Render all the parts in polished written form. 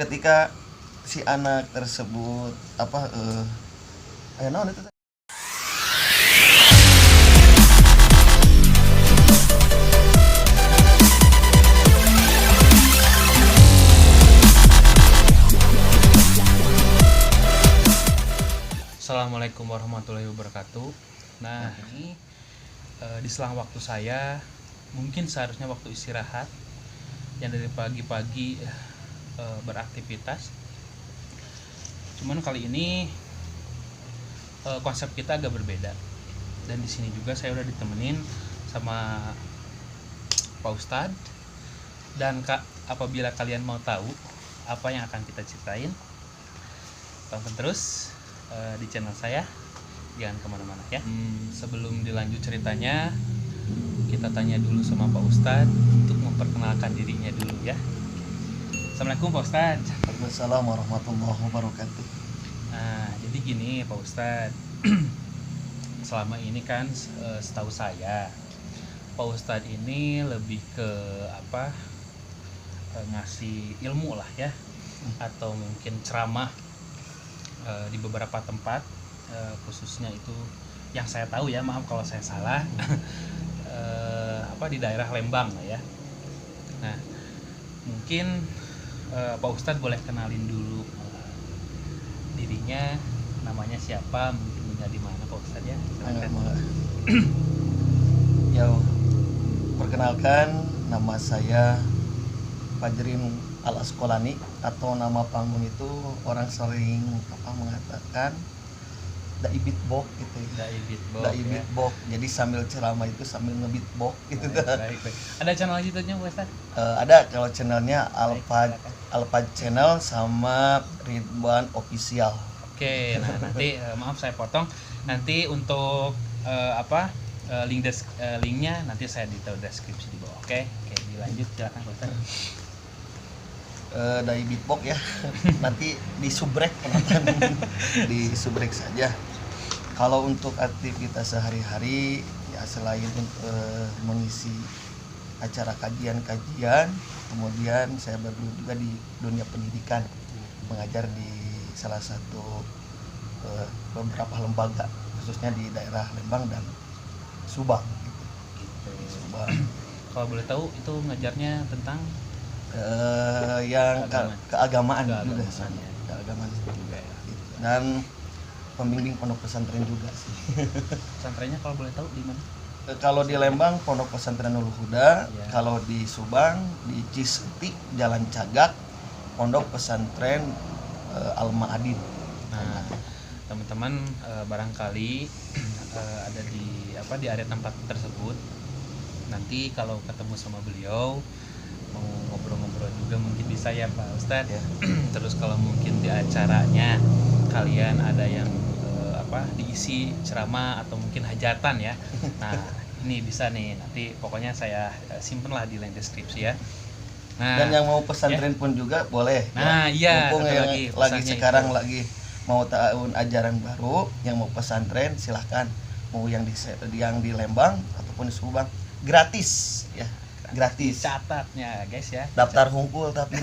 ketika si anak tersebut ayo naon itu. Assalamualaikum warahmatullahi wabarakatuh. Nah, ini di selang waktu saya, mungkin seharusnya waktu istirahat yang dari pagi-pagi beraktivitas. Cuman kali ini konsep kita agak berbeda. Dan di sini juga saya udah ditemenin sama Pak Ustadz. Dan Kak, apabila kalian mau tahu apa yang akan kita ceritain, tonton terus di channel saya, jangan kemana-mana ya. Sebelum dilanjut ceritanya, kita tanya dulu sama Pak Ustadz untuk memperkenalkan dirinya dulu ya. Assalamualaikum Pak Ustadz. Waalaikumsalam warahmatullahi wabarakatuh. Nah, jadi gini Pak Ustadz, selama ini kan setahu saya Pak Ustadz ini lebih ke ngasih ilmu lah ya, atau mungkin ceramah di beberapa tempat, khususnya itu yang saya tahu ya, maaf kalau saya salah, di daerah Lembang lah ya. Nah, mungkin Pak Ustadz boleh kenalin dulu dirinya, namanya siapa, mungkin tinggal di mana Pak Ustadz ya. Ya, perkenalkan, nama saya Fajrin Al-Asqalani, atau nama panggung itu orang sering mengatakan Dai Beatbox gitu ya. Dai Beatbox. Jadi sambil ceramah itu sambil nge-beatbox gitu. Baik. Ada channel YouTube-nya Pak Ustadz? Ada, kalau channelnya Alpha Channel sama Ridwan Official. Oke, nah nanti maaf saya potong. Nanti untuk linknya nanti saya ditaruh deskripsi di bawah. Oke, dilanjut, silakan Pak Ustadz. Dari beatbox ya. Nanti di subrek di subrek saja. Kalau untuk aktivitas sehari-hari ya, selain mengisi acara kajian-kajian, kemudian saya bergelut juga di dunia pendidikan, mengajar di salah satu beberapa lembaga, khususnya di daerah Lembang dan Subang gitu. Subang. Kalau boleh tahu itu ngajarnya tentang yang keagamaan juga, ya. keagamaan juga ya. Dan pembimbing pondok pesantren juga sih. Pesantrennya kalau boleh tahu di mana? Kalau di Lembang Pondok Pesantren Nurul Huda, ya. Kalau di Subang di Ciseti Jalan Cagak Pondok Pesantren Al-Ma'adin. Nah, teman-teman barangkali ada di area tempat tersebut. Nanti kalau ketemu sama beliau mau ngobrol-ngobrol juga mungkin bisa ya Pak Ustadz ya. Terus kalau mungkin di acaranya kalian ada yang diisi ceramah atau mungkin hajatan ya, nah ini bisa nih, nanti pokoknya saya simpen lah di link deskripsi ya. Nah, dan yang mau pesantren pun juga boleh. Nah iya, mumpung yang lagi sekarang itu. Lagi mau tahun ajaran baru, yang mau pesantren silahkan, mau yang di Lembang ataupun di Subang, gratis ya. Gratis. Catatnya guys ya. Daftar hungkul tapi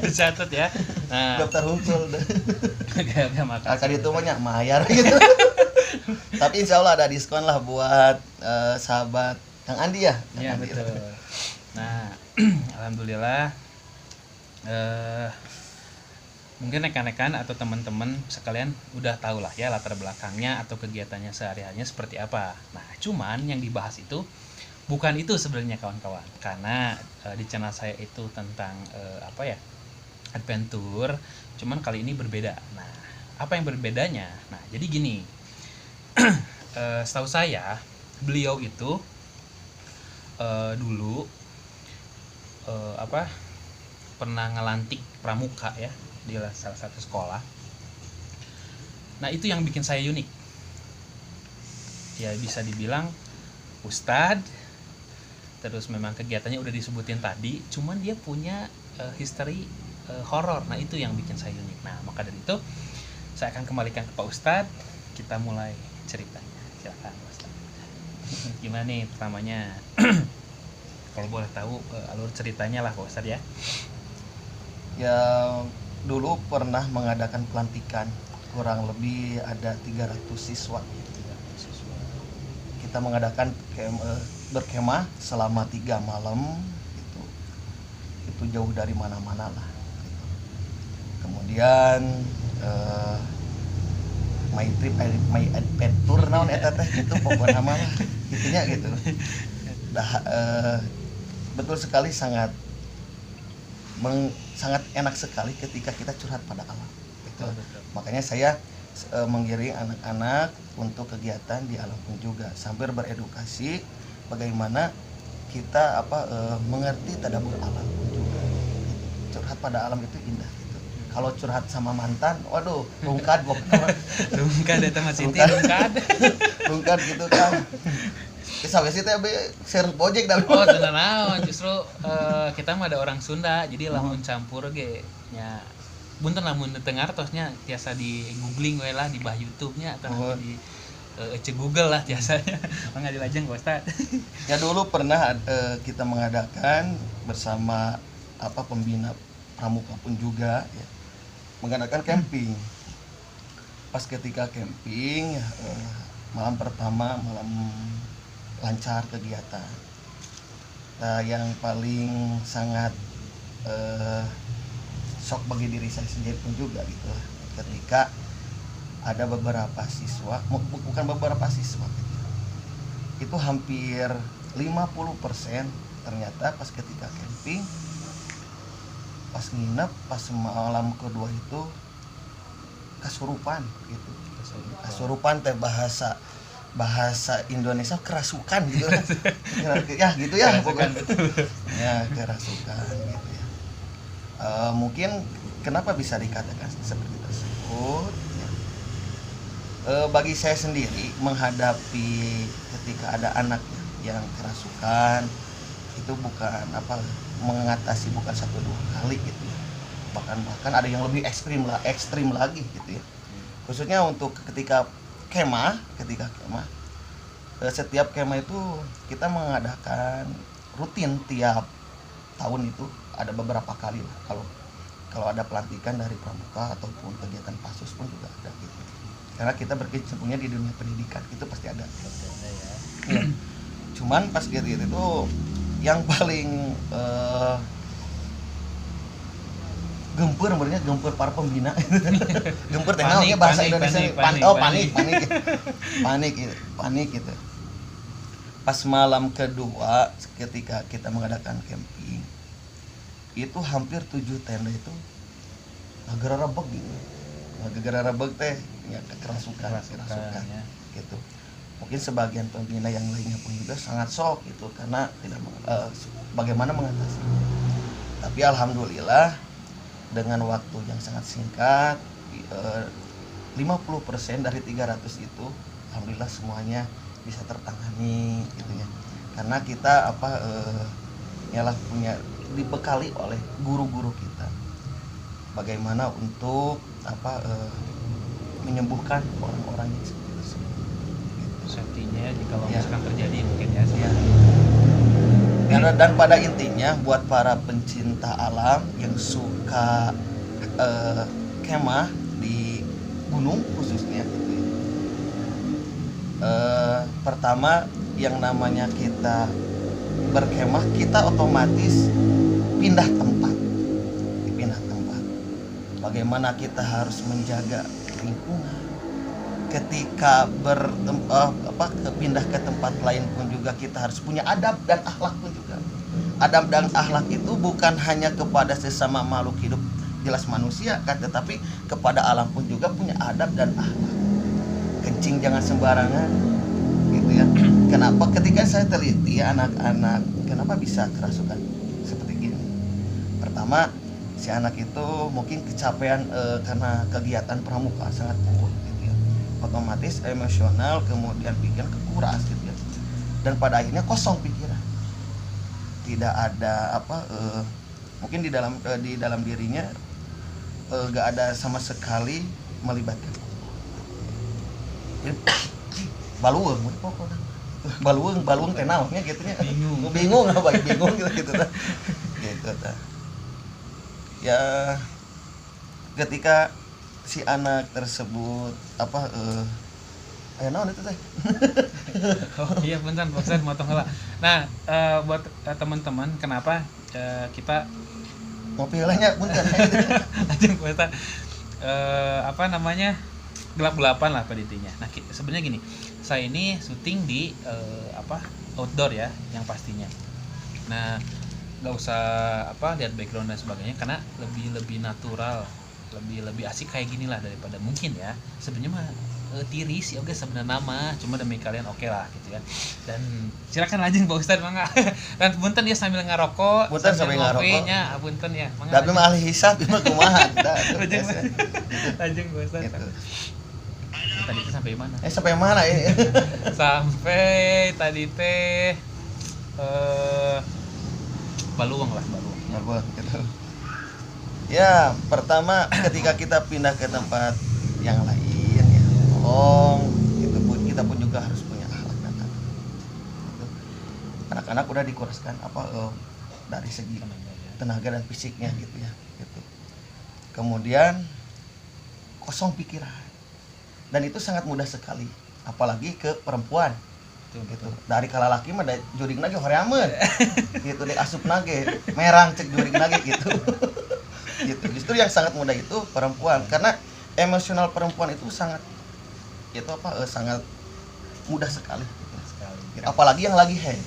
dicatat ya. Nah, daftar hungkul. Gak makasih. Akan itu banyak mayar gitu. Tapi insya Allah ada diskon lah buat sahabat Kang Andi ya. Iya betul. Nah, alhamdulillah. Mungkin rekan-rekan atau teman-teman sekalian udah tahu lah ya latar belakangnya atau kegiatannya sehari-harinya seperti apa. Nah, cuman yang dibahas itu bukan itu sebenarnya kawan-kawan, karena di channel saya itu tentang adventure, cuman kali ini berbeda. Nah, apa yang berbedanya? Nah, jadi gini, setahu saya beliau itu dulu pernah ngelantik pramuka ya di salah satu sekolah. Nah, itu yang bikin saya unik. Ya bisa dibilang Ustadz. Terus memang kegiatannya udah disebutin tadi, cuman dia punya history horor. Nah, itu yang bikin saya unik. Nah, maka dari itu saya akan kembalikan ke Pak Ustadz. Kita mulai ceritanya. Silakan Pak Ustadz. Gimana nih pertamanya? Kalau boleh tahu alur ceritanya lah Pak Ustadz ya. Ya dulu pernah mengadakan pelantikan, kurang lebih ada 300 siswa. Kita mengadakan berkemah selama 3 malam gitu. Itu jauh dari mana-mana lah gitu. Kemudian my trip my adventure naon eta teh gitu pokoknya mah lah gitunya gitu. Betul sekali, sangat enak sekali ketika kita curhat pada alam gitu. Makanya saya mengiring anak-anak untuk kegiatan di alam pun juga sambil beredukasi bagaimana kita mengerti tadabbur alam pun juga gitu. Curhat pada alam itu indah gitu. Kalau curhat sama mantan, waduh, rungkad rungkad eta mah Siti rungkad gitu kan. Sampai sih teh share project dah. Oh, tenan naon, justru kita mah ada orang Sunda, jadi lamun campur ge nya bunten lamun teu ngartosnya tiasa di googling we lah di bah YouTube-nya atau di Google lah tiasanya. Mangga dilajeng Pak Ustad. Ya dulu pernah kita mengadakan bersama pembina pramuka pun juga ya, mengadakan camping. Pas ketika camping malam pertama malam lancar kegiatan. Nah, yang paling sangat shock bagi diri saya sendiri pun juga gitu ketika ada beberapa siswa, bukan beberapa siswa gitu, itu hampir 50% ternyata pas ketika camping, pas nginep, pas malam kedua itu kasurupan gitu. Kasurupan teh bahasa Indonesia kerasukan gitu ya gitu ya pokoknya ya kerasukan gitu ya. Mungkin kenapa bisa dikatakan seperti tersebut ya. Bagi saya sendiri menghadapi ketika ada anak yang kerasukan itu bukan mengatasi bukan 1-2 kali gitu ya, bahkan ada yang lebih ekstrim lagi gitu ya, khususnya untuk ketika kemah. Setiap kemah itu kita mengadakan rutin tiap tahun, itu ada beberapa kali lah kalau ada pelantikan dari pramuka ataupun kegiatan pasus pun juga ada gitu, karena kita berkecimpungnya di dunia pendidikan itu pasti ada ya. Cuman pas gitu itu yang paling gempur para pembina. Gempur teh naonnya bahasa Indonesia panik gitu. Pas malam kedua ketika kita mengadakan camping itu hampir 7 tenda itu gara-gara rebek gitu. Gara-gara rebek teh ya kerasukan ya. Gitu. Mungkin sebagian pembina yang lainnya pun juga sangat shock gitu karena tidak bagaimana mengatasi. Tapi alhamdulillah dengan waktu yang sangat singkat 50% dari 300 itu alhamdulillah semuanya bisa tertangani gitu ya, karena kita punya dibekali oleh guru-guru kita bagaimana untuk menyembuhkan orang-orang yang seperti tersebut gitu. Safety-nya jika misalkan terjadi mungkin ya. Dan pada intinya buat para pencinta alam yang suka kemah di gunung khususnya gitu ya. Pertama yang namanya kita berkemah, kita otomatis pindah tempat. Bagaimana kita harus menjaga lingkungan. Ketika pindah ke tempat lain pun juga kita harus punya adab dan akhlak pun juga. Adab dan akhlak itu bukan hanya kepada sesama makhluk hidup jelas manusia kan, tetapi kepada alam pun juga punya adab dan akhlak. Kencing jangan sembarangan gitu ya. Kenapa ketika saya teliti anak-anak kenapa bisa kerasukan seperti gini? Pertama, si anak itu mungkin kecapean karena kegiatan pramuka sangat kuat gitu ya. Otomatis emosional, kemudian pikiran kekuras gitu ya. Dan pada akhirnya kosong pikiran. Tidak ada mungkin di dalam dirinya gak ada sama sekali melibatkan baluung teh naonnya gitu nya bingung gitu ya ketika si anak tersebut naon itu teh. Oh iya bener Pak Ustadz, motong heula. Nah, buat teman-teman kenapa kita Ngopi heula nya punten. Ajeng Pak Ustadz, gelap-gelapan lah pada intinya. Nah sebenarnya gini, saya ini syuting di outdoor ya yang pastinya. Nah nggak usah lihat background dan sebagainya karena lebih natural, lebih asik kayak gini lah daripada mungkin ya sebenarnya mah tiris ya oke sebenarnya nama cuma demi kalian oke lah gitu ya. Dan silakan lanjut Pak Ustadz mangga. Dan punten ya sambil ngarokok, Punten sambil ngarokok nya punten ya mangga. tapi mah ahli hisab mah kumaha da. Lanjut Pak Ustadz. Gitu. Tadi itu sampai mana? Sampai mana ini? Sampai tadi teh baluang Gitu. Ya, pertama ketika kita pindah ke tempat yang lain ya, kita pun juga harus punya akhlak dan adab. Gitu. Anak-anak udah dikuraskan dari segi tenaga dan fisiknya gitu ya, gitu. Kemudian kosong pikiran. Dan itu sangat mudah sekali, apalagi ke perempuan. Gitu. Dari kala laki mah da jurig nage horeameun. Gitu deh asup nage, merang cek jurig nage gitu. Gitu. Justru yang sangat mudah itu perempuan karena emosional perempuan itu sangat mudah sekali. Gitu. Apalagi yang lagi head.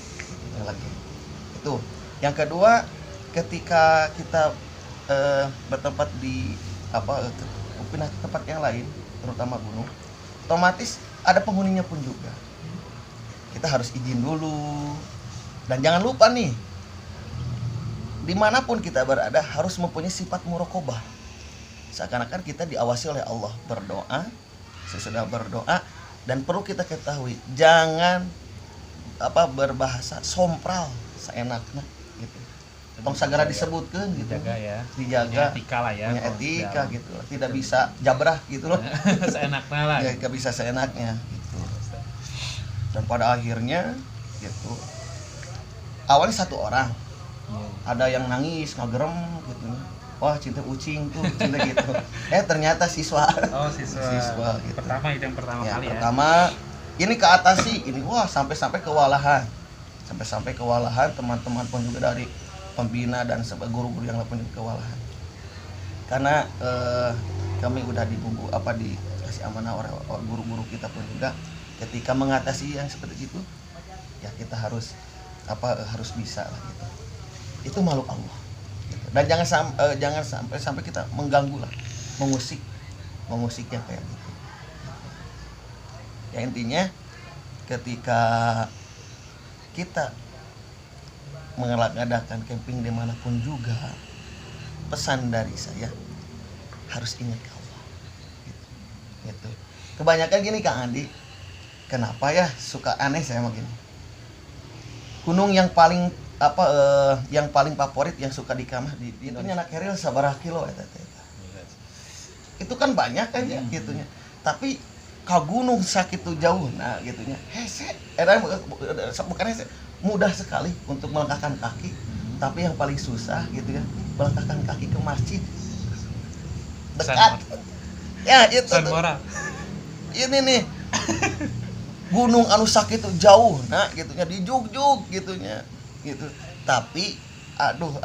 Itu. Yang kedua, ketika kita bertempat di pindah ke tempat yang lain, terutama gunung, otomatis ada penghuninya pun juga. Kita harus izin dulu. Dan jangan lupa nih, dimanapun kita berada harus mempunyai sifat muraqabah. Seakan-akan kita diawasi oleh Allah. Berdoa, sesudah berdoa, dan perlu kita ketahui, jangan berbahasa sompral seenaknya gitu. Tong sagara disebutkan gitu. Dijaga ya. Dijaga. Punya etika lah ya. Punya etika gitu. Tidak bisa jabrah gitu loh. Seenaknya lah. Ya, gak bisa seenaknya gitu. Dan pada akhirnya gitu. Awalnya satu orang. Ada yang nangis, ngagerem gitu. Wah, cinta ucing tuh, cinta gitu. Ternyata siswa. Oh, siswa gitu. Pertama itu yang pertama kali ya. Pertama ini ke atas sih, ini wah sampai kewalahan. Sampai kewalahan, teman-teman pun juga dari pembina dan guru-guru yang lain pun juga kewalahan. Karena kami udah dikasih amanah oleh guru-guru kita pun juga ketika mengatasi yang seperti itu ya kita harus bisa lah gitu. Itu makhluk Allah gitu. Dan jangan sampai kita mengganggu lah, mengusiknya kayak gitu. Ya intinya ketika kita mengadakan camping dimanapun juga, pesan dari saya harus ingat ke Allah gitu. Kebanyakan gini Kang Andi, kenapa ya suka aneh saya begini. Gunung yang paling favorit yang suka dikamah di Indonesia nak keril sabaraha kilo eta. Itu kan banyak kan ya gitunya. Tapi ka gunung sakitu jauh nah gitunya. Bukan hese, mudah sekali untuk melangkahkan kaki, tapi yang paling susah gitu ya, melangkahkan kaki ke masjid. Dekat. Ya itu. Ini nih. Gunung anu sakitu jauh nah gitunya di Jugjug gitunya gitu. Tapi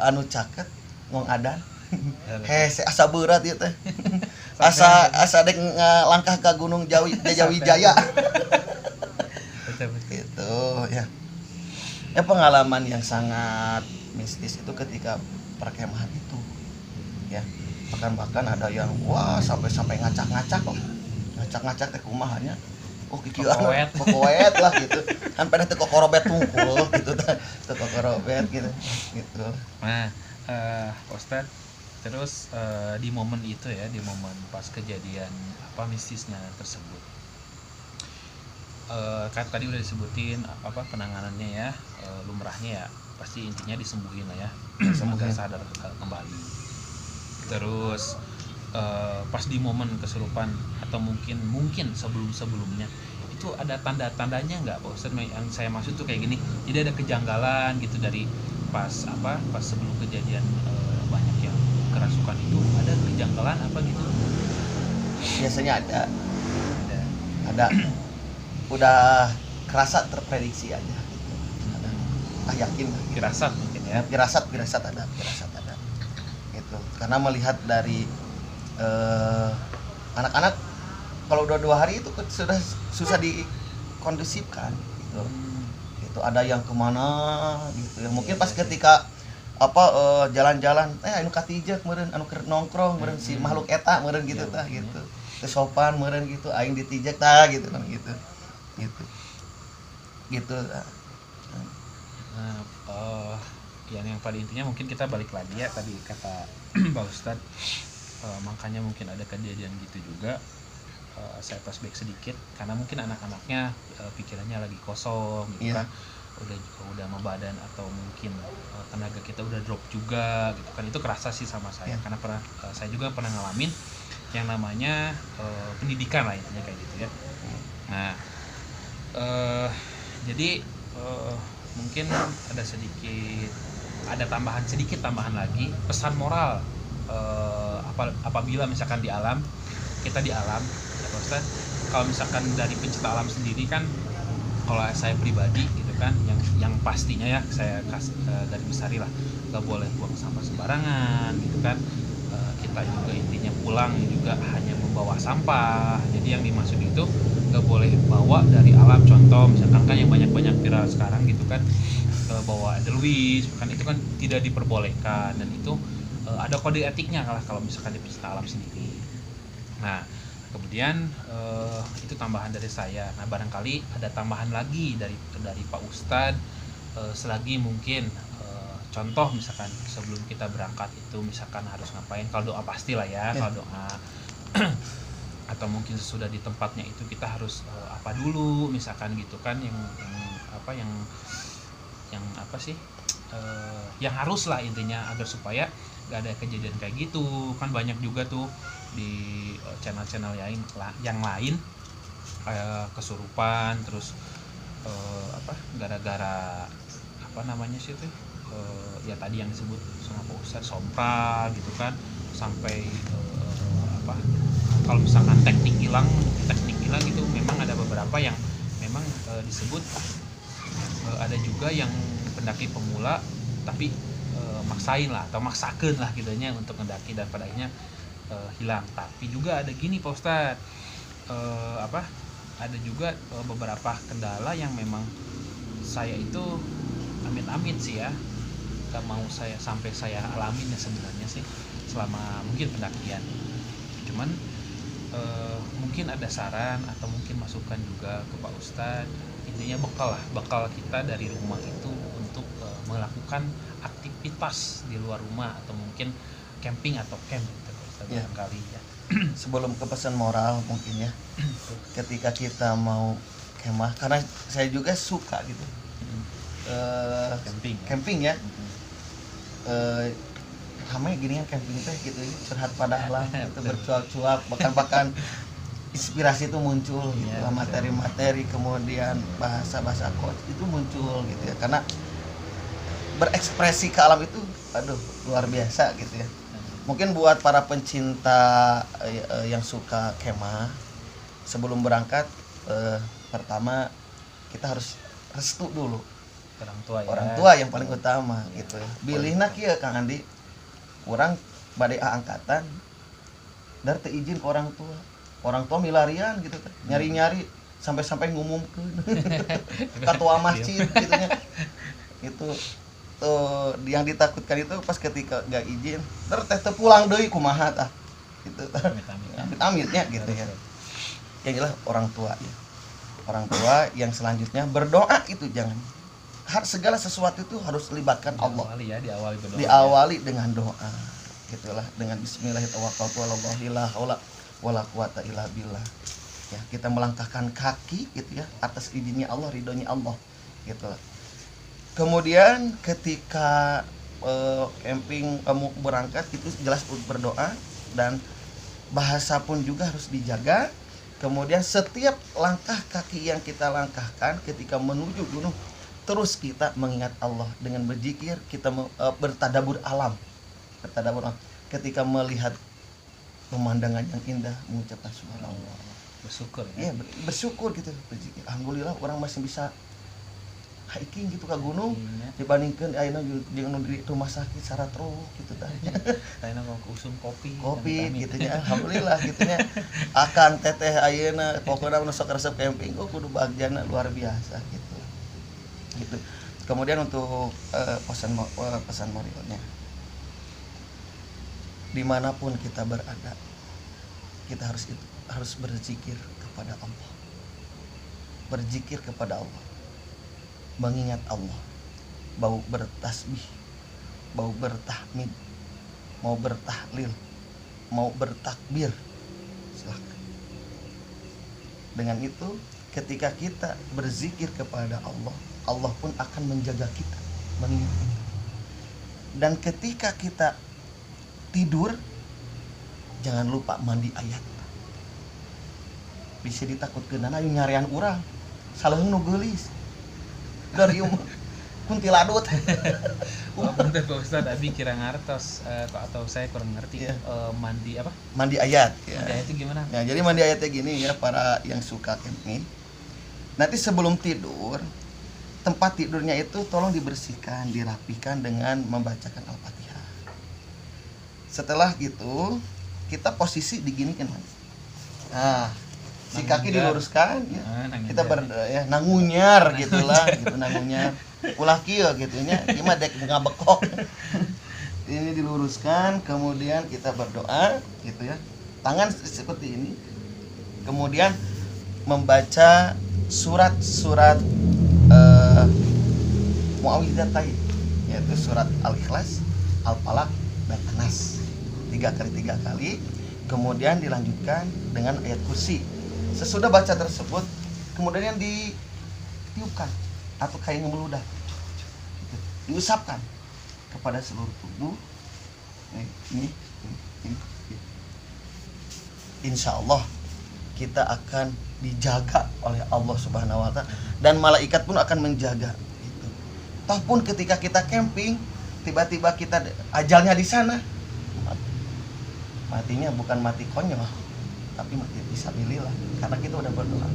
anu caket ngong adan. Hese asa berat ieu teh. Asa dek ngalangkah ke Gunung Jayawijaya. Gitu ya. Ya pengalaman yang sangat mistis itu ketika perkemahan itu. Ya. Bahkan ada yang sampai ngacak-ngacak lah. Ngacak-ngacak teh kumahanya. Oh kokoet lah gitu. Kan pada teu kokorobet tungkul gitu teh. Teu kokorobet gitu. Nah, Pak Ustadz, terus di momen itu ya, di momen pas kejadian mistisnya tersebut. Kan tadi udah disebutin penanganannya ya, lumrahnya ya pasti intinya disembuhin lah ya. Semoga sadar kembali. Terus pas di momen kesurupan atau mungkin sebelumnya itu ada tanda-tandanya nggak Pak Ustadz? Yang saya maksud tuh kayak gini, jadi ada kejanggalan gitu dari pas sebelum kejadian banyak yang kerasukan itu ada kejanggalan apa gitu? Biasanya ada Ada. ada udah kerasa terprediksi aja gitu. Ada. Yakin Firasat mungkin ya. pirasat ada gitu, karena melihat dari anak-anak kalau udah 2 hari itu sudah susah dikondusifkan gitu. Itu ada yang kemana gitu ya, mungkin pas ketika jalan-jalan anu katijek meureun anu keur nongkrong meureun si makhluk eta meureun gitu tah gitu, teu sopan meureun gitu aing ditijek tah gitu kan gitu tah. Nah, yang pada intinya mungkin kita balik lagi ya tadi kata Pak Ustadz, makanya mungkin ada kejadian gitu juga. Saya flashback sedikit karena mungkin anak-anaknya pikirannya lagi kosong gitu Iya. kan, udah mau badan atau mungkin tenaga kita udah drop juga gitu kan, itu kerasa sih sama saya karena saya juga pernah ngalamin yang namanya pendidikan lah intinya kayak gitu ya. Nah, jadi mungkin ada tambahan lagi pesan moral apabila misalkan kita di alam ya Pak Ustadz, kalau misalkan dari pencipta alam sendiri kan, kalau saya pribadi gitu kan, yang pastinya ya saya dari besari lah nggak boleh buang sampah sembarangan gitu kan. Kita juga intinya pulang juga hanya membawa sampah, jadi yang dimaksud itu nggak boleh bawa dari alam. Contoh misalkan kan yang banyak viral sekarang gitu kan, bawa edelweiss kan, itu kan tidak diperbolehkan dan itu ada kode etiknya kalau misalkan di pecinta alam sendiri. Nah kemudian itu tambahan dari saya. Nah barangkali ada tambahan lagi dari Pak Ustadz, selagi mungkin contoh misalkan sebelum kita berangkat itu misalkan harus ngapain, kalau doa pastilah ya, kalau doa atau mungkin sesudah di tempatnya itu kita harus apa dulu misalkan gitu kan, yang harus lah intinya agar supaya gak ada kejadian kayak gitu kan. Banyak juga tuh di channel-channel yang lain kesurupan terus gara-gara ya tadi yang disebut sama Pak Ustadz sompral gitu kan, sampai kalau misalkan teknik hilang itu memang ada beberapa yang memang disebut ada juga yang pendaki pemula tapi maksain lah atau maksakeun lah gitunya untuk mendaki dan pada akhirnya hilang. Tapi juga ada gini Pak Ustadz, ada juga beberapa kendala yang memang saya itu amit-amit sih ya, gak mau saya alamin ya sebenarnya sih selama mungkin pendakian. Cuman mungkin ada saran atau mungkin masukan juga ke Pak Ustadz, intinya bekal kita dari rumah itu untuk melakukan aktivitas di luar rumah atau mungkin camping atau camp gitu Pak Ustadz ya. Kali ya. Sebelum ke pesan moral mungkin ya, ketika kita mau kemah, karena saya juga suka gitu camping ya, ramai gini kan camping teh gitu, curhat pada alam gitu, bercuap-cuap, bahkan inspirasi itu muncul gitu, materi-materi, kemudian bahasa-bahasa quotes itu muncul gitu ya, karena berekspresi ke alam itu luar biasa gitu ya. Mungkin buat para pencinta yang suka kemah, sebelum berangkat pertama kita harus restu dulu orang tua yang paling utama gitu ya. Bilihna kieu Kang Andi, orang badai angkatan dari teu izin ke orang tua milarian gitu teh, nyari-nyari sampai ngumumkeun ketua masjid gitu nya. Itu yang ditakutkan itu pas ketika gak izin teh pulang deui kumaha tah gitu, amit-amitnya gitu ya. Yang jelas orang tua yang selanjutnya berdoa, itu jangan segala sesuatu itu harus libatkan Allah. Diawali dengan doa gitulah, dengan bismillahirrahmanirrahim, la haula wala quwata illa billah ya. Kita melangkahkan kaki gitu ya atas izinnya Allah, ridhonya Allah gitu. Kemudian ketika camping kamu berangkat itu jelas berdoa, dan bahasa pun juga harus dijaga. Kemudian setiap langkah kaki yang kita langkahkan ketika menuju gunung, terus kita mengingat Allah dengan berzikir, kita bertadabur alam. ketika melihat pemandangan yang indah mengucapkan subhanallah. Bersyukur ya. Iya, bersyukur gitu. Berzikir. Alhamdulillah orang masih bisa hiking gitu ke gunung dibandingkan ayeuna jeung di rumah sakit saratruk gitu tah. Ayeuna mau usum kopi Gitu nya. Alhamdulillah gitu nya. Akan teteh ayeuna pokokna nu sok resep camping kok kudu bagjana luar biasa gitu. Gitu. Kemudian untuk pesan moralnya. Dimanapun kita berada, kita harus berzikir kepada Allah. Berzikir kepada Allah. Mengingat Allah, bau bertasbih, bau bertahmid, mau bertahlil, mau bertakbir, silahkan. Dengan itu, ketika kita berzikir kepada Allah, Allah pun akan menjaga kita, mengingat kita. Dan ketika kita tidur, jangan lupa mandi ayat. Bisa ditakutkeun ayu nyarean urang, saleuheung nu geulis. Dari kuntiladut. Punten Pak Ustadz, abi kira ngartos atau saya kurang ngerti. Iya. Mandi apa? Mandi ayat ya. Mandi ayat itu gimana? Ya, jadi mandi ayatnya gini ya, para yang suka camping. Nanti sebelum tidur, tempat tidurnya itu tolong dibersihkan, dirapikan dengan membacakan Al-Fatihah. Setelah gitu, kita posisi diginikan. Nah, si kaki diluruskan ya. Kita nangunyar gitulah gitu, nangunyar ulah kieu gitu nya ieu mah dek ngabekok. Ini diluruskan, kemudian kita berdoa gitu ya, tangan seperti ini, kemudian membaca surat-surat muawwidzatain, yaitu surat Al-Ikhlas, Al-Falaq, dan An-Nas 3 kali, kemudian dilanjutkan dengan ayat kursi. Sesudah baca tersebut, kemudian ditiupkan atau kain meludah, gitu. Diusapkan kepada seluruh tubuh. Ini. Insya Allah kita akan dijaga oleh Allah Subhanahu Wa Taala dan malaikat pun akan menjaga. Gitu. Toh pun ketika kita camping, tiba-tiba kita ajalnya di sana, matinya bukan mati konyol, tapi mati fisabilillah, karena kita udah berdoa.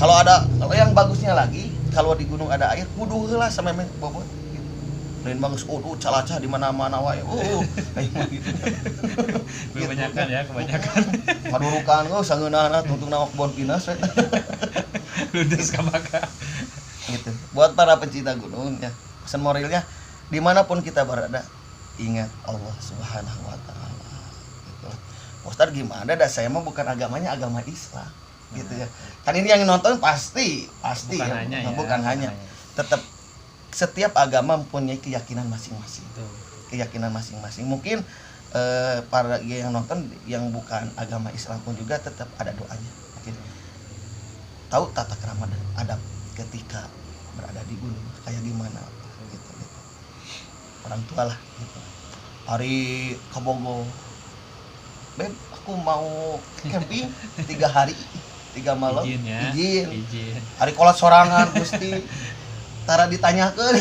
Kalau yang bagusnya lagi, kalau di gunung ada air, wudu heula sampai bobot gitu. Lain bagus calacah di mana-mana wae. Gitu. Kebanyakan ya. Padurukan sangeunana tuntung nama kebon pinas we. Ludes ka maka. Gitu. Buat para pencinta gunung ya, pesan moralnya, dimanapun kita berada, ingat Allah Subhanahu Wa Taala. Gitu. Ustaz gimana dah, saya mah bukan agamanya agama Islam gitu ya. Kan ini yang nonton pasti bukan ya, hanya bukan hanya. Tetap setiap agama mempunyai keyakinan masing-masing. Keyakinan masing-masing. Mungkin para yang nonton yang bukan agama Islam pun juga tetap ada doanya. Mungkin tahu tata krama dan adab ketika berada di gunung kayak gimana gitu. Orang tua lah gitu. Hari ke Bogor, Beb, aku mau camping 3 hari 3 malam, izin. Hari kolot sorangan Gusti, tara ditanyakeun.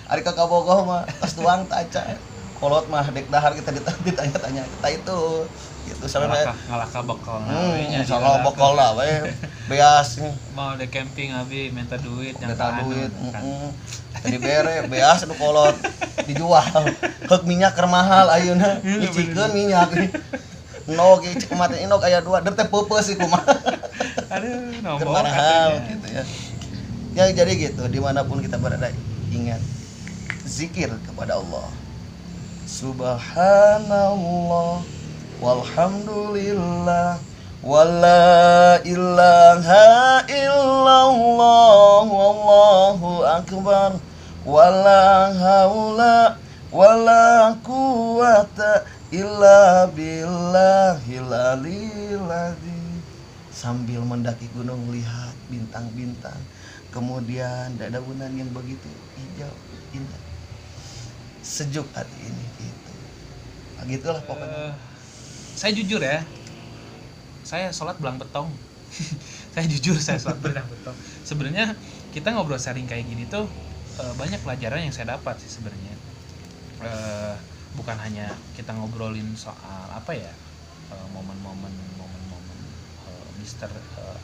Hari ka Bogor mah tos tuang taca. Kolot mah dek dahar kita ditanya-tanya. Kita itu gitu sampai ngalaka bekal salah bekal lah we. Beas mau de camping abi minta duit yang duit. Jadi bere beas nu kolot dijual. Heuk minyak keur mahal ayeuna. Nyicikeun minyak. No ge cek mate inog aya 2 der teh peupeus sih kumaha. Aduh, nombor mahal gitu ya. Ya jadi gitu, dimanapun kita berada, ingat zikir kepada Allah. Subhanallah walhamdulillah wala ilaha illallah wallahu akbar wala haula wala quwata illa billahil aliyil azim. Sambil mendaki gunung, lihat bintang-bintang, kemudian dedaunan yang begitu hijau indah, sejuk hati ini gitu. Nah, gitulah pokoknya. Saya jujur ya, saya sholat belang betong. Saya sholat belang betong. Sebenarnya kita ngobrol sharing kayak gini tuh banyak pelajaran yang saya dapat sih sebenarnya. bukan hanya kita ngobrolin soal apa ya, momen-momen mister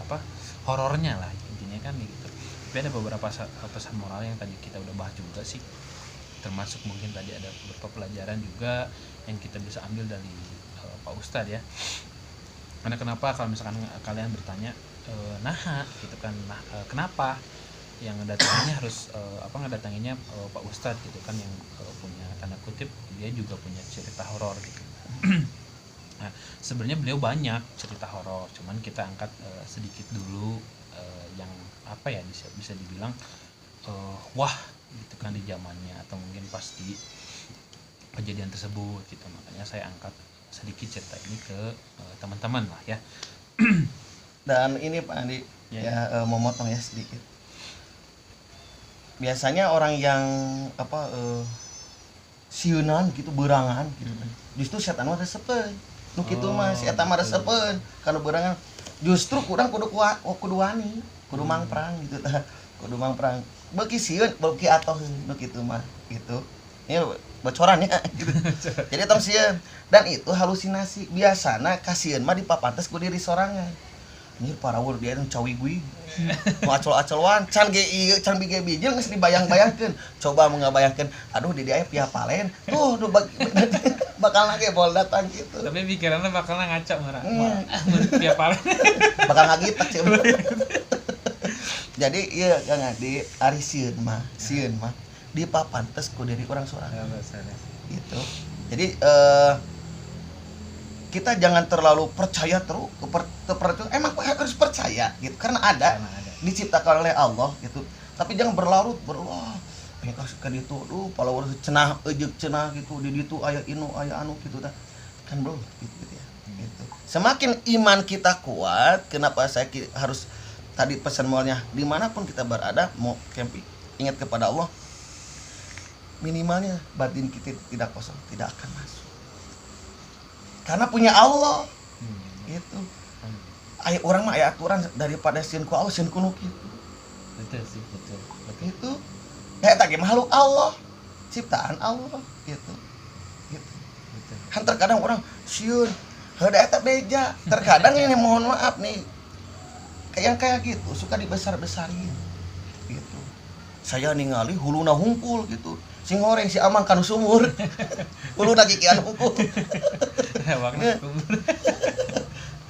apa horornya lah intinya kan gitu. Tapi ada beberapa pesan moral yang tadi kita udah bahas juga sih, termasuk mungkin tadi ada beberapa pelajaran juga yang kita bisa ambil dari Pak Ustadz ya. Karena kenapa kalau misalkan kalian bertanya gitu kan, kenapa yang ngedatanginnya harus ngedatanginnya Pak Ustadz gitu kan, yang punya tanda kutip dia juga punya cerita horor gitu. Nah, sebenarnya beliau banyak cerita horor, cuman kita angkat sedikit dulu yang apa ya bisa dibilang wah gitu kan di zamannya atau mungkin pas di kejadian tersebut gitu. Makanya saya angkat sedikit cerita ini ke teman-teman lah ya. Dan ini Pak Andi mau motong ya sedikit. Biasanya orang yang sieunan gitu berangan gitu kan. Justru setan mah resepeun. Nu kitu mah si eta mah resepeun kana berangan. Justru kurang kudu wani, kudu mangprang gitu tah. Kudu mangprang. Beuki sieun, beuki atoheun nu kitu mah gitu. Ini bocoran ya gitu. Jadi tong sieun dan itu halusinasi. Biasana kasieun mah dipapantes ku diri sorangan. Anjir parawur dia nu cawigui. Nu acol-acolwan can ge ieu can bige bijil geus dibayang-bayangkeun. Coba mun ngabayangkeun, aduh di dia pia palen. Tuh bakal nage bol datang gitu. Tapi pikirannya bakal ngaca marah. Pia palen. Bakal ngagitek sih. Jadi ieu Kang Adi ari sieun mah dipapantes ku diri urang sorangan. Gitu. Jadi kita jangan terlalu percaya terus emang harus percaya gitu karena ada diciptakan oleh Allah gitu, tapi jangan berlarut ka ditu palawur cenah ejeuk cenah gitu di ditu aya inu aya anu gitu kan bro gitu ya gitu. Semakin iman kita kuat, kenapa saya harus tadi pesan moralnya dimanapun kita berada mau camping ingat kepada Allah, minimalnya batin kita tidak kosong, tidak akan masuk karena punya Allah gitu. Aya orang mah aya aturan daripada sieun ku Allah sieun ku nu kitu. Betul sih, betul. Itu eta ge makhluk Allah, ciptaan Allah gitu. Gitu. Betul. Kan terkadang orang sieun heuda eta beja, terkadang ini mohon maaf nih kayak gitu suka dibesar-besarin gitu. Saya ningali huluna hungkul gitu. Sing goreng si Amang kanu sumur. Huluna kikian hungkul.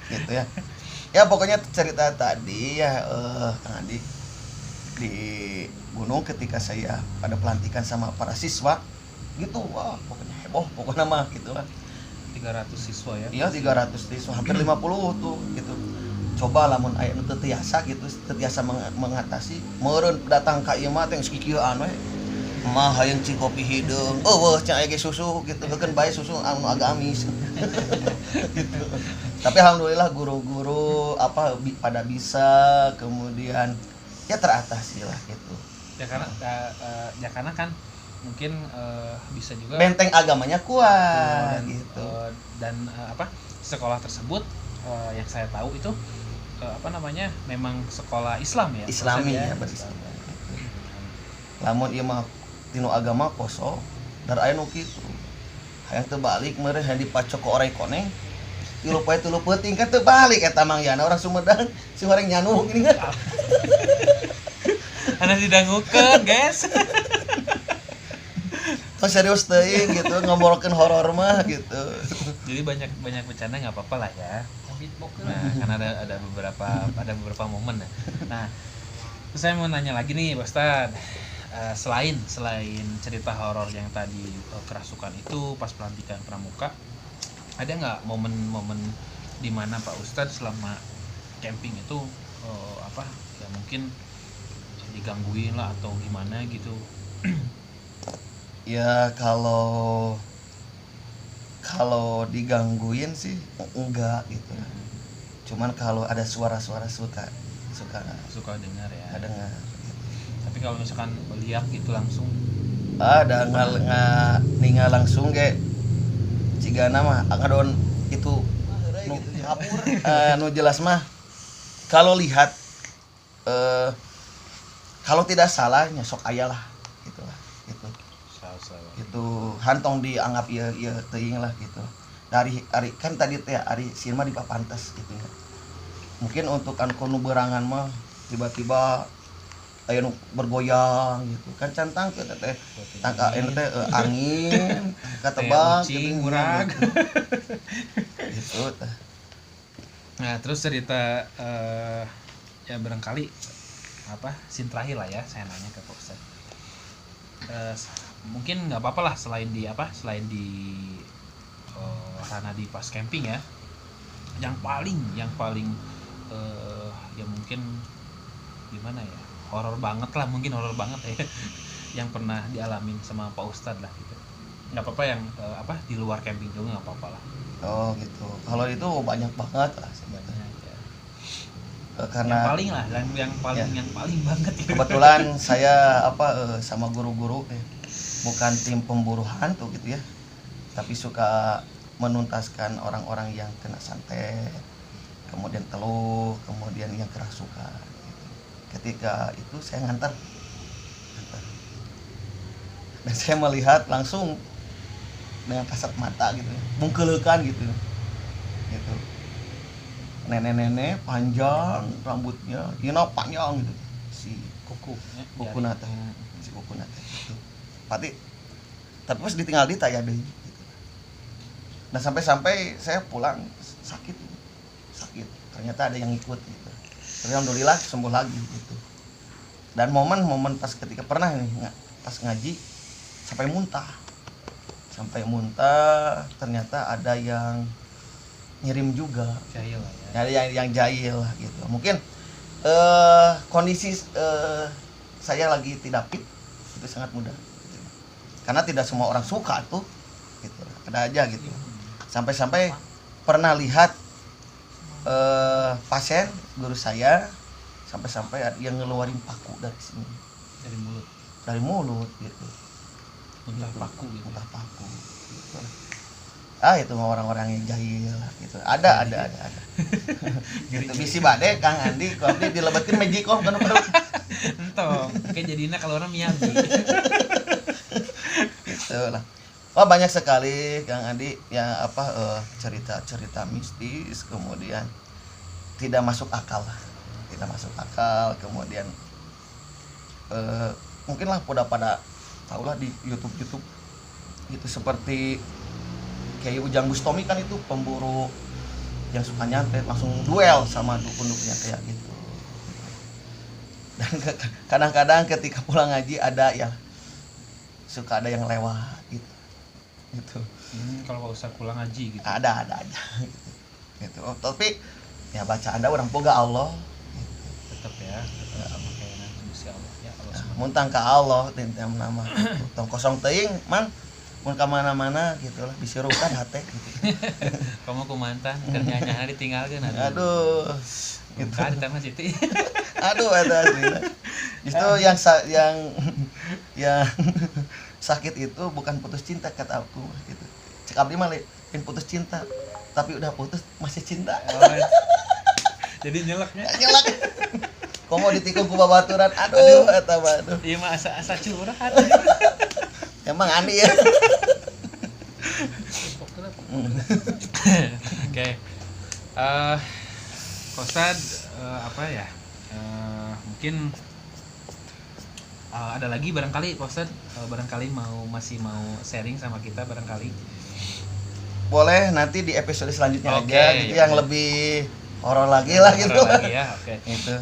Gitu ya. Ya pokoknya cerita tadi ya Kang Adi di gunung ketika saya pada pelantikan sama para siswa gitu, wah pokoknya heboh pokoknya mah gitu lah. 300 siswa ya. Iya 300 siswa, hampir 50 tuh gitu. Coba lamun aya nu teu tiasa gitu, tiasa mengatasi meureun datang ka ieu mah teh geus kikieuan we. Mah hayang ci kopi hideung. Eueuh cenah aya ge susu gitu, heukeun bae susu anu agak amis. Gitu. Tapi alhamdulillah guru-guru pada bisa kemudian ya teratasi lah gitu. Ya karena kan mungkin bisa juga Benteng agamanya kuat gitu. Dan sekolah tersebut yang saya tahu itu memang sekolah Islam ya. Islami ya berislam. Lamun ieu mah tinu agama kosong dar aya nu kitu. Hayang teu balik meureun hayang dipacok ku orek koneng. 3 poe 3 peuting kan teu balik eta mangyana orang Sumedang si horeng nyanung gini kan. Ana didangukeun, guys. Oh serius teuing gitu ngomongkeun horor mah gitu. Jadi banyak bercanda enggak apa-apa lah ya. Nah, karena ada beberapa momen ya. Nah, saya mau nanya lagi nih, Pak Ustad. Selain cerita horor yang tadi kerasukan itu pas pelantikan pramuka, ada nggak momen-momen di mana Pak Ustadz selama camping itu ya mungkin digangguin lah atau gimana gitu? Ya kalau digangguin sih enggak gitu. Cuman kalau ada suara-suara suka dengar ya. dengar. Tapi kalau misalkan melihat gitu langsung Ada ningal langsung ge cigana mah ngadon itu ngapur nu jelas mah kalau lihat kalau tidak salahnya sok aya lah gitu. salah. gitu hantong dianggap ieu teuing lah gitu. Dari ari kan tadi teh ari sieun mah dipapantes gitu ya. Mungkin untuk anu berangan mah tiba-tiba aya nu bergoyang gitu kan cantang teh tangka teh angin katebak kucing murag gitu teh. Nah terus cerita ya barangkali apa scene terakhir lah ya saya nanya ke Pak Ustadz. Mungkin nggak apa-apa lah selain di ranah di pas camping ya, yang paling ya mungkin gimana ya, horor banget ya yang pernah dialamin sama Pak Ustadz lah gitu. Nggak apa-apa yang di luar camping juga nggak apa-apa lah. Oh gitu. Kalau itu banyak banget lah sebenarnya. Karena yang paling banget gitu. Kebetulan saya sama guru-guru bukan tim pemburu hantu gitu ya, tapi suka menuntaskan orang-orang yang kena santet, kemudian teluh, kemudian yang kerasukan gitu. Ketika itu saya ngantar dan saya melihat langsung dengan kasat mata gitu, bungkelekan gitu nenek-nenek panjang rambutnya, panjang gitu si kuku nate gitu. Tapi pas ditinggal di taya deui gitu. Nah sampai saya pulang sakit. Ternyata ada yang ikut gitu. Tapi alhamdulillah sembuh lagi gitu. Dan momen pas ketika pernah nih pas ngaji sampai muntah ternyata ada yang ngirim juga jahil lah ya. Ada yang jahil lah gitu. Mungkin kondisi saya lagi tidak fit itu sangat mudah gitu. Karena tidak semua orang suka tuh gitu. Ada aja gitu. Sampai pernah lihat pasien guru saya sampai ada yang ngeluarin paku dari sini, dari mulut gitu. Muntah paku gitu. Itu mah orang-orang yang jahil gitu. Ada. Gitu bisi bade Kang Andi, kalau dia dilebetkeun magicom kan entong. Kayak jadinya kalau orang Miyagi. Gitu lah. Wah banyak sekali Kang Andi yang cerita-cerita mistis, kemudian tidak masuk akal, kemudian mungkin lah pada tahu lah di YouTube itu seperti kayak Ujang Bustomi kan itu pemburu yang suka nyantet langsung duel sama dukun-dukunnya kayak gitu. Dan kadang-kadang ketika pulang ngaji ada yang suka ada yang lewat gitu. Kalau Pak Ustadz pulang ngaji gitu. Ada gitu. Tapi ya bacaan Anda orang boga Allah. Tetap ya. Makanya Gusti Allah ya Allah. Muntang ka Allah tintem nama. Tong kosong teuing mang mun ka mana-mana gitu lah disuruhkan hate gitu. Kamu kumantan kerjanya ditinggalkeun Aduh. Gitu. Kan ditambah situ. Aduh eta aslinya. Justru yang sakit itu bukan putus cinta kata aku gitu. Cek abdi mah lain putus cinta, tapi udah putus masih cinta. Jadi nyelaknya. Nyelak. Komo ditikung ku babaturan. Aduh eta mah aduh. Ieu mah asa curhat. Emang Andi ya. Oke. Kosad mungkin ada lagi barangkali Kosad barangkali masih mau sharing sama kita barangkali. Boleh nanti di episode selanjutnya Oke, aja gitu yang lebih horor lagi lah gitu. Lagi ya, oke. Gitu.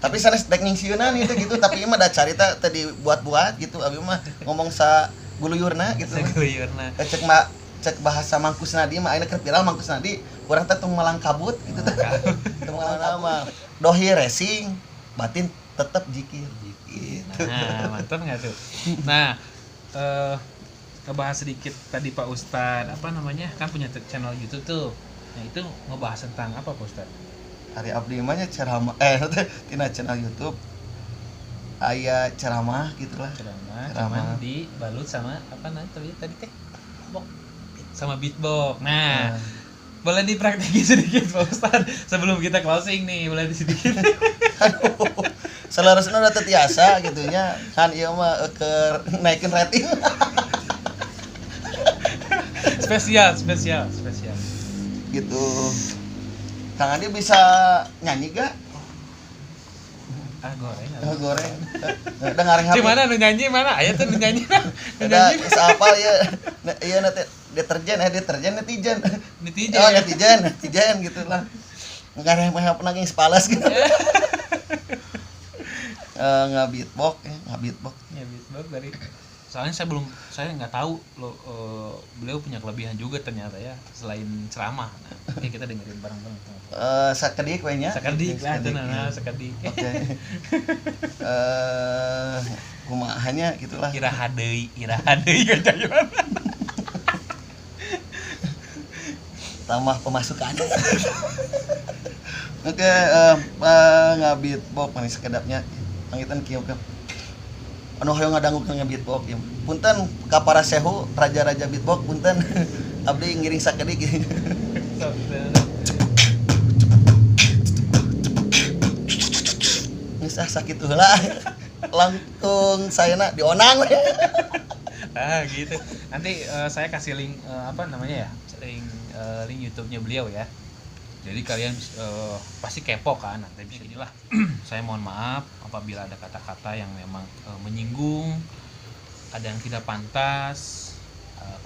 Tapi sanes teknik sieunan gitu tapi ieu mah da carita tadi buat-buat gitu abi mah ngomong sa guluyurna gitu. Guluyurna. Cek bahasa Mangkusna di mah ayeuna keur viral Mangkusna di urang teh tong malang kabut gitu teh. Tong malang nama dohi racing batin tetep jikir. Nah, mantap enggak tuh? Nah, ngebahas sedikit tadi Pak Ustadz kan punya channel YouTube tuh. Nah, itu ngebahas tentang apa Pak Ustadz? Hari abdi mah nya ceramah tina channel YouTube aya ceramah gitulah. Ceramah. Cuman dibalut sama tadi teh? Sama beatbox. Nah, boleh dipraktekin sedikit Pak Ustadz sebelum kita closing nih, boleh sedikit. Aduh, selarasna udah terbiasa gitunya kan ieu mah keur naikeun rating. spesial gitu. Kang Andi bisa nyanyi gak? Goreng. Dengarin Ci mana nu nyanyi mana? Aya teh nu nyanyi. Ada apal ya. Ieu nanti deterjen netizen. Oh, netizen gitu lah. Ngareh mah penaging sepalas gitu. Nge-beatbox dari soalnya saya nggak tahu loh, beliau punya kelebihan juga ternyata ya selain ceramah. Nah, oke, kita dengerin bareng-bareng. Sakedik we nya. Sakedik lah itu sakedik. Oke. Kumahanya gitulah. Iraha deui gajayana. Tambah pemasukan. Oke, nge-beatbox manis sekedapnya. Pangitan kieu ke anu hoyong ngadangu ke beatbox ya. Punten ka para sehu raja-raja beatbox punten abdi ngiring sakedik. Geus sakit heula. Langkung sayana dionang we. Gitu. Nanti saya kasih link link YouTube-nya beliau ya. Jadi kalian pasti kepo kan, nanti bisa inilah. Saya mohon maaf apabila ada kata-kata yang memang menyinggung, ada yang tidak pantas,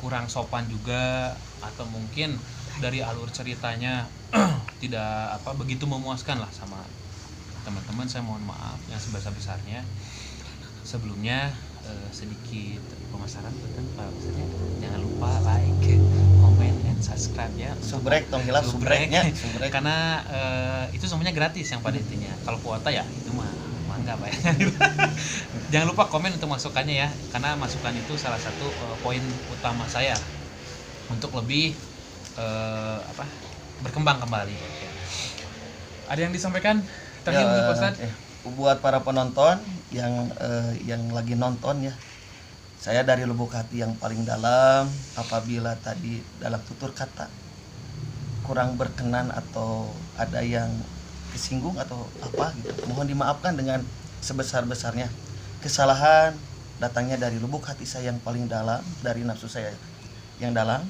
kurang sopan juga, atau mungkin dari alur ceritanya tidak begitu memuaskan lah sama teman-teman. Saya mohon maaf yang sebesar-besarnya. Sebelumnya sedikit pemasaran tentang Pak Ustaznya. Jangan lupa like, comment, and subscribe ya. Subrek tong hilap subreknya. Karena itu semuanya gratis yang pada intinya. Kalau kuota ya itu mah enggak Pak ya. Jangan lupa komen untuk masukannya ya. Karena masukan itu salah satu poin utama saya untuk lebih berkembang kembali. Oke. Ada yang disampaikan terakhir Pak Ustaz? Buat para penonton yang lagi nonton ya, saya dari lubuk hati yang paling dalam, apabila tadi dalam tutur kata kurang berkenan atau ada yang kesinggung atau apa gitu, mohon dimaafkan dengan sebesar-besarnya. Kesalahan datangnya dari lubuk hati saya yang paling dalam, dari nafsu saya yang dalam.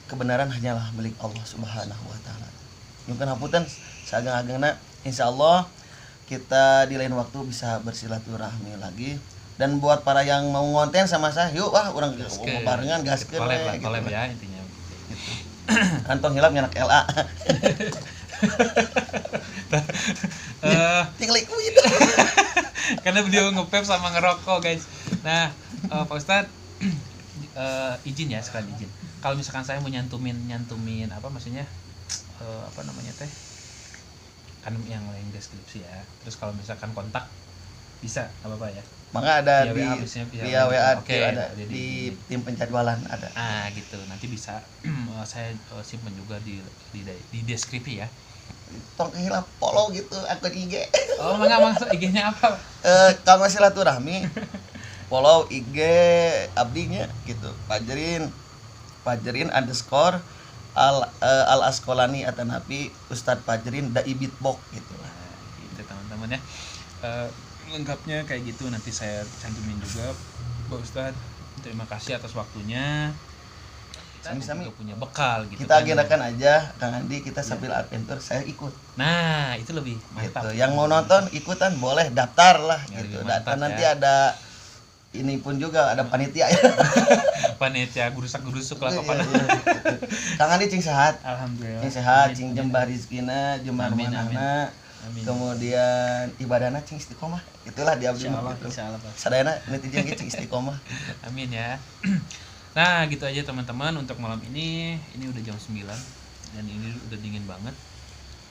Kebenaran hanyalah milik Allah Subhanahu wa taala. Mungkin hapunten saageng-agengna, insyaallah kita di lain waktu bisa bersilaturahmi lagi. Dan buat para yang mau ngonten sama saya, yuk orang barengan gaskeun we gitu. Collab ya intinya. Gitu. Kantong hilap nyanak LA. Ting liquid. Karena beliau nge-vape sama ngerokok, guys. Nah, Pak Ustadz izin ya, sekalian izin. Kalau misalkan saya mau nyantumin apa maksudnya? Apa namanya teh? Kan yang lain deskripsi ya. Terus kalau misalkan kontak bisa apa ya? Maka ada via WA Oke, ada di tim penjadwalan ada. Gitu. Nanti bisa saya simpan juga di deskripsi ya. Tong hilap follow gitu akun IG. Oh, maksud IG-nya apa? Kalau silaturahmi follow IG abdinya gitu. Pajrin _ Al-Asqolani Atanapi Ustadz Pajrin Dai Beatbox gitu lah. Gitu teman-teman ya. Lengkapnya kayak gitu nanti saya cantumin juga. Pak Ustadz, terima kasih atas waktunya. Sami-sami punya bekal gitu. Kita agendakan aja Kang Andi, kita sambil adventure saya ikut. Nah, itu lebih mantap. Gitu. Yang mau nonton ikutan boleh daftar lah Ya, gitu. Mantap, nanti ya. Ada ini pun juga ada panitia ya. Panitia gurusak-gurusuk lah kepala. Gitu. Kang Andi cing sehat. Alhamdulillah. Cing sehat, cing jembah rizkina, jembah manana. Amin. Kemudian ibadahna cing istiqomah. Itulah di abdi mah. Insyaallah, Pak. Sadayana netizen ge cing istiqomah. Amin ya. Nah, gitu aja teman-teman untuk malam ini. Ini udah jam 9 dan ini udah dingin banget.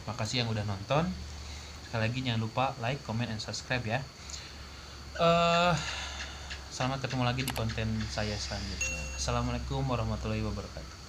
Makasih yang udah nonton. Sekali lagi jangan lupa like, comment, and subscribe ya. Selamat ketemu lagi di konten saya selanjutnya. Assalamualaikum warahmatullahi wabarakatuh.